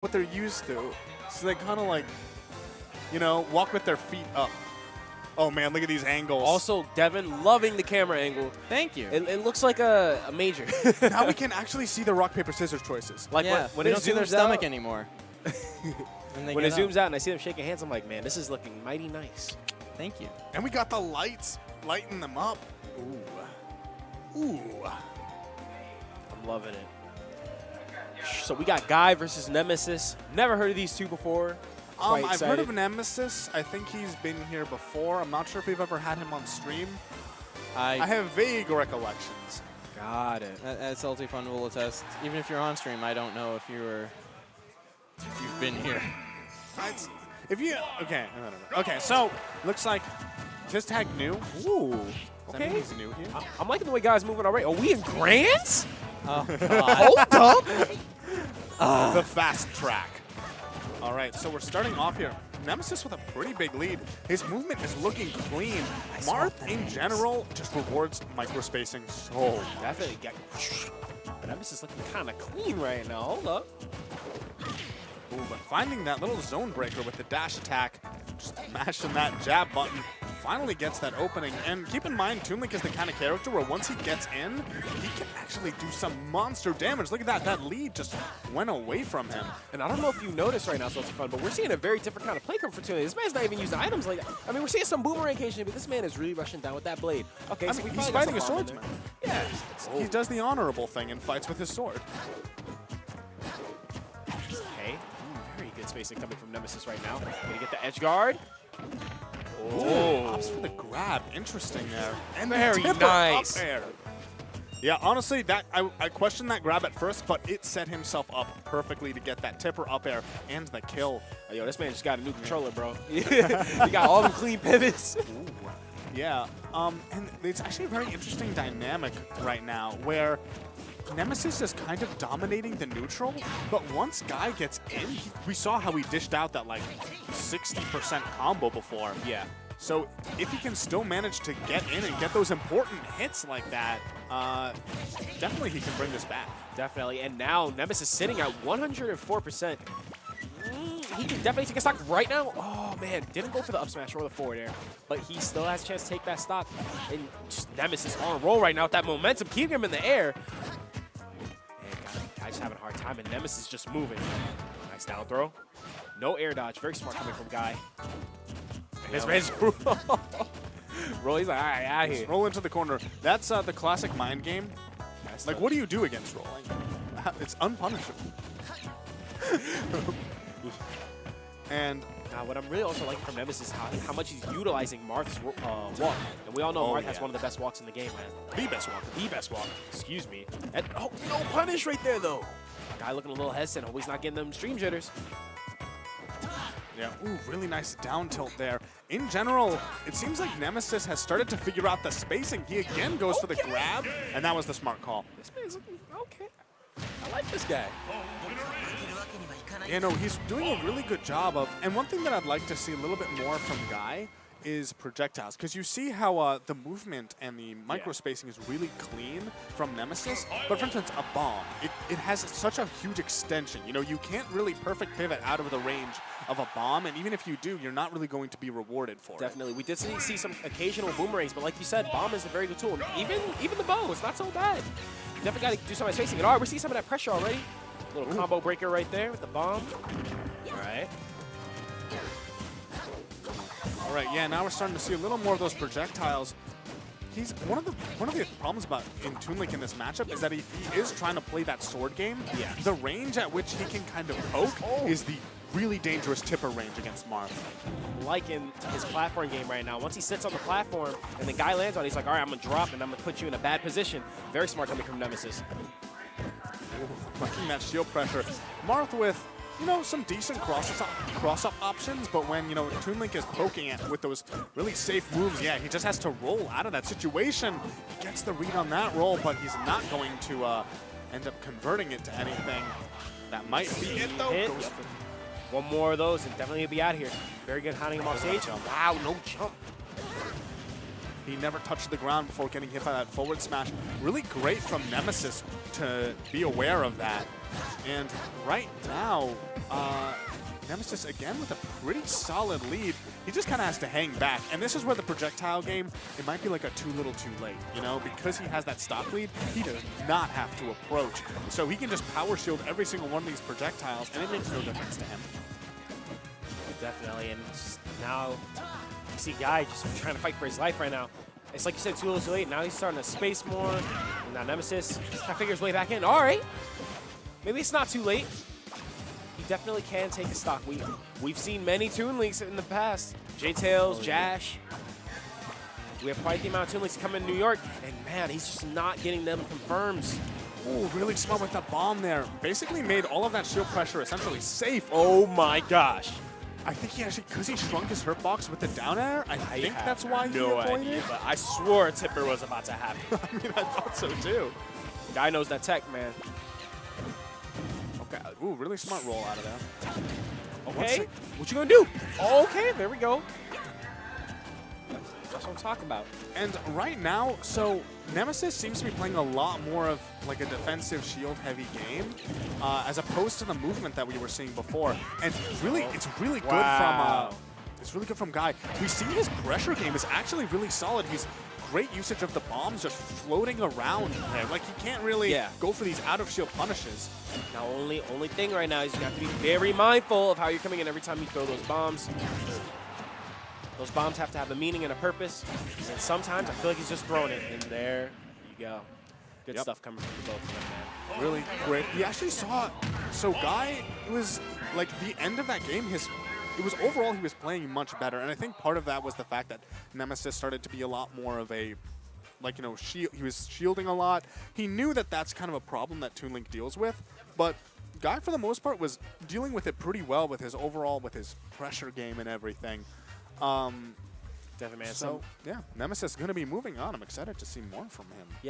what they're used to. So they kind of like, you know, walk with their feet up. Oh man, look at these angles. Also, Devin, loving the camera angle. Thank you. It looks like a major. Now we can actually see the rock, paper, scissors choices. Like yeah, when we it don't see their zooms stomach out, anymore. when it zooms out and I see them shaking hands, I'm like, man, this is looking mighty nice. Thank you. And we got the lights lighting them up. Ooh. Ooh. I'm loving it. So we got Guy versus Nemesis. Never heard of these two before. I've heard of Nemesis. I think he's been here before. I'm not sure if we've ever had him on stream. I have vague recollections. Got it. As Salty Fun will attest, even if you're on stream, I don't know if you've been here. Okay, so looks like his tag new. Ooh. Does that mean he's new here? I'm liking the way Guy's moving already. Are we in Grands? Oh, Hold up. The fast track. All right, so we're starting off here. Nemesis with a pretty big lead. His movement is looking clean. Marth, in general, just rewards microspacing so Definitely get. Nemesis looking kind of clean right now. Hold up. Ooh, but finding that little zone breaker with the dash attack, just mashing that jab button, finally gets that opening. And keep in mind, ToonLink is the kind of character where once he gets in, he can actually do some monster damage. Look at that. That lead just went away from him. And I don't know if you noticed right now, so it's fun, but we're seeing a very different kind of play curve for ToonLink. This man's not even using items like that. I mean, we're seeing some boomerang occasionally, but this man is really rushing down with that blade. Okay, I so mean, we he's probably got fighting a some bomb in swordsman. there. Yeah. He does the honorable thing and fights with his sword. Okay. Very good spacing coming from Nemesis right now. Gonna get the edge guard. Oh, opts for the grab. Interesting there. And Very the tipper nice. up air. Yeah, honestly, that I questioned that grab at first, but it set himself up perfectly to get that tipper up air and the kill. Oh, yo, this man just got a new controller, bro. He got all the clean pivots. Ooh. Yeah, and it's actually a very interesting dynamic right now where Nemesis is kind of dominating the neutral, but once Guy gets in, we saw how he dished out that like 60% combo before. Yeah. So if he can still manage to get in and get those important hits like that, definitely he can bring this back. Definitely. And now Nemesis sitting at 104%. He can definitely take a stock right now. Oh, man. Didn't go for the up smash or the forward air. But he still has a chance to take that stock. And just Nemesis on a roll right now with that momentum, keeping him in the air. And Guy's having a hard time, and Nemesis just moving. Nice down throw. No air dodge. Very smart coming from Guy. And this man's roll. He's like, all right, out here. Roll into the corner. That's the classic mind game. Like, what do you do against rolling? It's unpunishable. And what I'm really also liking from Nemesis is how much he's utilizing Marth's walk. And we all know Marth has one of the best walks in the game, man. the best walk. The best walk. Excuse me. And, oh, no punish right there, though. Guy looking a little hesitant. Hope he's not getting them stream jitters. Yeah, ooh, really nice down tilt there. In general, it seems like Nemesis has started to figure out the spacing. He again goes for the grab, and that was the smart call. This man's looking okay. I like this guy. Yeah, no, he's doing a really good job of, and one thing that I'd like to see a little bit more from Guy is projectiles, because you see how the movement and the micro spacing is really clean from Nemesis, but for instance, a bomb, it has such a huge extension. You know, you can't really perfect pivot out of the range of a bomb, and even if you do, you're not really going to be rewarded for it. Definitely. We did see some occasional boomerangs, but like you said, bomb is a very good tool. Even the bow, it's not so bad. You definitely got to do some of that spacing. And all right, we're seeing some of that pressure already. Little combo breaker right there with the bomb. All right. All right, yeah, now we're starting to see a little more of those projectiles. He's one of the problems about in ToonLink in this matchup is that he is trying to play that sword game. Yeah. The range at which he can kind of poke is the really dangerous tipper range against Marth. Like in his platform game right now, once he sits on the platform and the guy lands on it, he's like, all right, I'm going to drop and I'm going to put you in a bad position. Very smart coming from Nemesis. Liking that shield pressure. Marth with, you know, some decent cross-up options, but when, you know, ToonLink is poking it with those really safe moves, yeah, he just has to roll out of that situation. He gets the read on that roll, but he's not going to end up converting it to anything. That might be it, though. One more of those, and definitely he'll be out here. Very good hounding him off stage. Wow, no jump. He never touched the ground before getting hit by that forward smash. Really great from Nemesis to be aware of that. And right now, Nemesis again with a pretty solid lead. He just kind of has to hang back. And this is where the projectile game, it might be like a too little too late, you know? Because he has that stock lead, he does not have to approach. So he can just power shield every single one of these projectiles, and it makes no difference to him. Definitely, and now you see Guy just trying to fight for his life right now. It's like you said, too little too late. Now he's starting to space more. And now Nemesis trying to figure his way back in. All right, maybe it's not too late. He definitely can take a stock. We've seen many Toon Links in the past. J-Tails, Jash. We have quite the amount of Toon Links coming in New York, and man, he's just not getting them confirms. Ooh, really smart with the bomb there. Basically made all of that shield pressure essentially safe. Oh my gosh. I think he actually, because he shrunk his hurt box with the down air, I think that's why he no avoided idea, it. but I swore a tipper was about to happen. I mean, I thought so too. Guy knows that tech, man. Okay, ooh, really smart roll out of there. Okay, what you gonna do? Okay, there we go. That's what I'm talking about. And right now, so Nemesis seems to be playing a lot more of like a defensive shield-heavy game, as opposed to the movement that we were seeing before. And really, it's really good from it's really good from Guy. We see his pressure game is actually really solid. He's great usage of the bombs just floating around him. Like he can't really go for these out-of-shield punishes. Now, only thing right now is you have to be very mindful of how you're coming in every time you throw those bombs. Those bombs have to have a meaning and a purpose. And sometimes I feel like he's just throwing it. And there you go. Good stuff coming from both of them, man. Really great. We actually saw, so Guy, it was like the end of that game, it was overall he was playing much better. And I think part of that was the fact that Nemesis started to be a lot more of a, like, you know, he was shielding a lot. He knew that that's kind of a problem that Toon Link deals with. But Guy, for the most part, was dealing with it pretty well with his overall, with his pressure game and everything. Definitely, man. So, yeah, Nemesis is going to be moving on. I'm excited to see more from him. Yeah.